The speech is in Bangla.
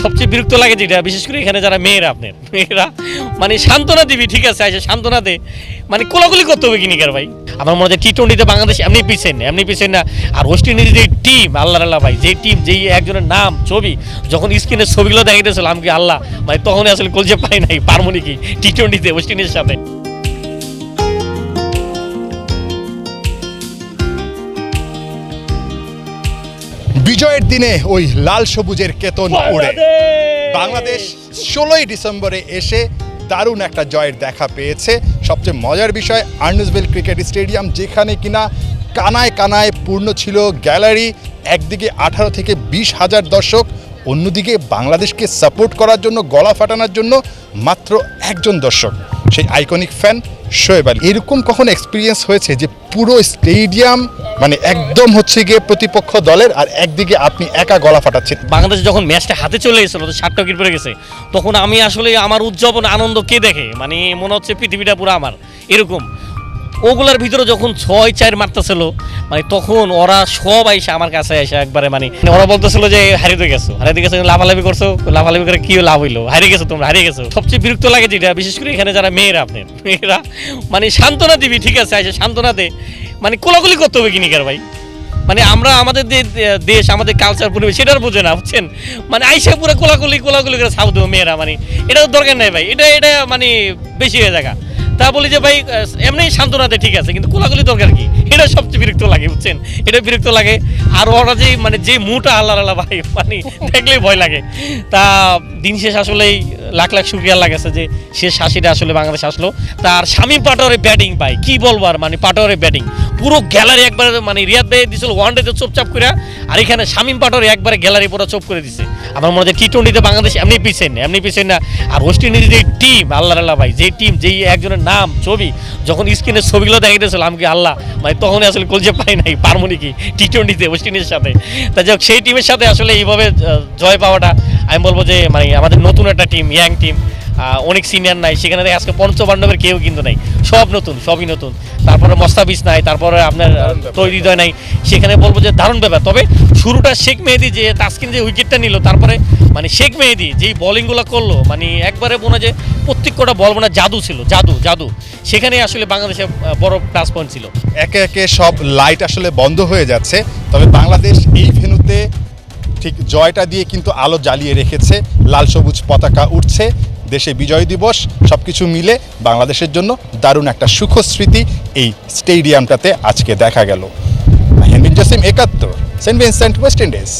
সবচেয়ে বিরক্ত লাগে যেটা, বিশেষ করে এখানে যারা মেয়েরা মানে সান্ত্বনা দিবি, ঠিক আছে আইসা সান্ত্বনা দে, মানে কোলাকুলি করতে হবে কিনিকার ভাই। আমার মনে হয় টি-20তে বাংলাদেশ এমনি পিছেন না। আর ওয়েস্ট ইন্ডিজের যে টিম, আল্লাহ ভাই, যে টিম, যেই একজনের নাম ছবি যখন স্ক্রিনের ছবিগুলো দেখাইতেছিল, আমি কি আল্লাহ মানে তখনই আসলে কলজে পাই নাই পারবো নাকি টি-20তে ওয়েস্ট ইন্ডিজের সাথে। বিজয়ের দিনে ওই লাল সবুজের কেতন উড়ে বাংলাদেশ 16ই ডিসেম্বরে এসে দারুণ একটা জয়ের দেখা পেয়েছে। সবচেয়ে মজার বিষয়, আর্নেস্টভিল ক্রিকেট স্টেডিয়াম, যেখানে কিনা কানায় কানায় পূর্ণ ছিল গ্যালারি, একদিকে 18 থেকে 20 হাজার দর্শক, অন্যদিকে বাংলাদেশকে সাপোর্ট করার জন্য, গলা ফাটানোর জন্য মাত্র একজন দর্শক, সেই আইকনিক ফ্যান শোয়েব আলী। এরকম কখনো এক্সপিরিয়েন্স হয়েছে যে পুরো স্টেডিয়াম মানে একদম হচ্ছে গিয়ে প্রতিপক্ষ দলের, আর একদিকে আপনি একা গলা ফাটাচ্ছেন? বাংলাদেশ যখন ম্যাচটা হাতে চলে এসেছিল, তো 7টা উইকেট পড়ে গেছে, তখন আমি আসলে আমার উদযাপন আনন্দ কে দেখে, মানে মনে হচ্ছে পৃথিবীটা পুরো আমার এরকম। ওগুলার ভিতরে যখন 6-4 মারতেছিল, মানে তখন ওরা সব আইসা আমার কাছে আইসা একবারে মানে ওরা বলতেছিল যে হারিয়ে গেছো, লাফালাফি করছো, লাফালাফি করে কি লাভ হইলো, হারিয়ে গেছো, তোমরা হারিয়ে গেছো। সবচেয়ে বিরক্ত লাগে যেটা, বিশেষ করে এখানে যারা মেয়েরা মানে সান্ত্বনা দিবি, ঠিক আছে আইসা সান্ত্বনা দে, মানে কোলাকুলি করতে হবে কিনিকার ভাই। মানে আমরা আমাদের যে দেশ, আমাদের কালচার পরিবেশ সেটার বোঝে না, বুঝছেন, মানে আইসা পুরো কোলাকুলি করে ছাপ দেবো মেয়েরা, মানে এটা তো দরকার নেই ভাই, এটা মানে বেশি হয়ে জায়গা। তা বলি যে ভাই এমনি সান্ত্বনাতে ঠিক আছে, কিন্তু কোলাকুলি দরকার কি, এটা সবচেয়ে বিরক্ত লাগে, বুঝছেন, এটা বিরক্ত লাগে। আর ওরা যে মানে যে মুটা আল্লাহ ভাই, মানে দেখলেই ভয় লাগে। তা দিন শেষ আসলেই লাখ লাখ শুকরিয়া লাগেছে যে শেষ হাসিটা আসলে বাংলাদেশ আসলো। তার শামীম পাটোয়ারের ব্যাটিং ভাই কি বলবো আর, মানে পাটোয়ারের ব্যাটিং পুরো গ্যালারি একবারে, মানে রিয়াদ ভাই দিছিল ওয়ানডেতে চুপচাপ করে, আর এখানে শামীম পাটোয়ার একবারে গ্যালারি পুরো চুপ করে দিছে। আমার মনে হয় টি-20তে বাংলাদেশ এমনি পিছেন না। আর ওয়েস্ট ইন্ডিজের যে টিম, আল্লাহ ভাই, যে টিম, যেই একজনের নাম ছবি যখন স্ক্রিনের ছবিগুলো দেখাইতেছিল, আমি কি আল্লাহ মানে তখনই আসলে কলজে পাই নাই পারবো নাকি টি-20তে ওয়েস্ট ইন্ডিজের সাথে। তা যাক, সেই টিমের সাথে আসলে এইভাবে জয় পাওয়াটা আমি বলবো যে মানে আমাদের নতুন একটা টিম, ইয়াং টিম, অনেক সিনিয়র নাই সেখানে, আজকে পঞ্চপাণ্ডবের কেউ কিন্তু নাই, সব নতুন, সবই নতুন। তারপরে মোস্তাফিজ নাই, তারপরে আপনার তৈরি নাই, সেখানে বলবো যে দারুণ ব্যাপার। তবে শুরুটা শেখ মেহেদী যে তাসকিন যে উইকেটটা নিল, তারপরে মানে শেখ মেহেদী যেই বোলিংগুলো করলো, মানে একবারে মনে হয় যে প্রত্যেকটা বল মানে জাদু ছিল, জাদু। সেখানে আসলে বাংলাদেশের বড় প্লাস পয়েন্ট ছিল। একে একে সব লাইট আসলে বন্ধ হয়ে যাচ্ছে, তবে বাংলাদেশ এই ভেন্যুতে ঠিক জয়টা দিয়ে কিন্তু আলো জ্বালিয়ে রেখেছে, লাল সবুজ পতাকা উঠছে, দেশে বিজয় দিবস, সব কিছু মিলে বাংলাদেশের জন্য দারুণ একটা সুখস্মৃতি এই স্টেডিয়ামটাতে আজকে দেখা গেল। হেনরিন জসিম, 71, সেন্ট ভিনসেন্ট, ওয়েস্ট ইন্ডিজ।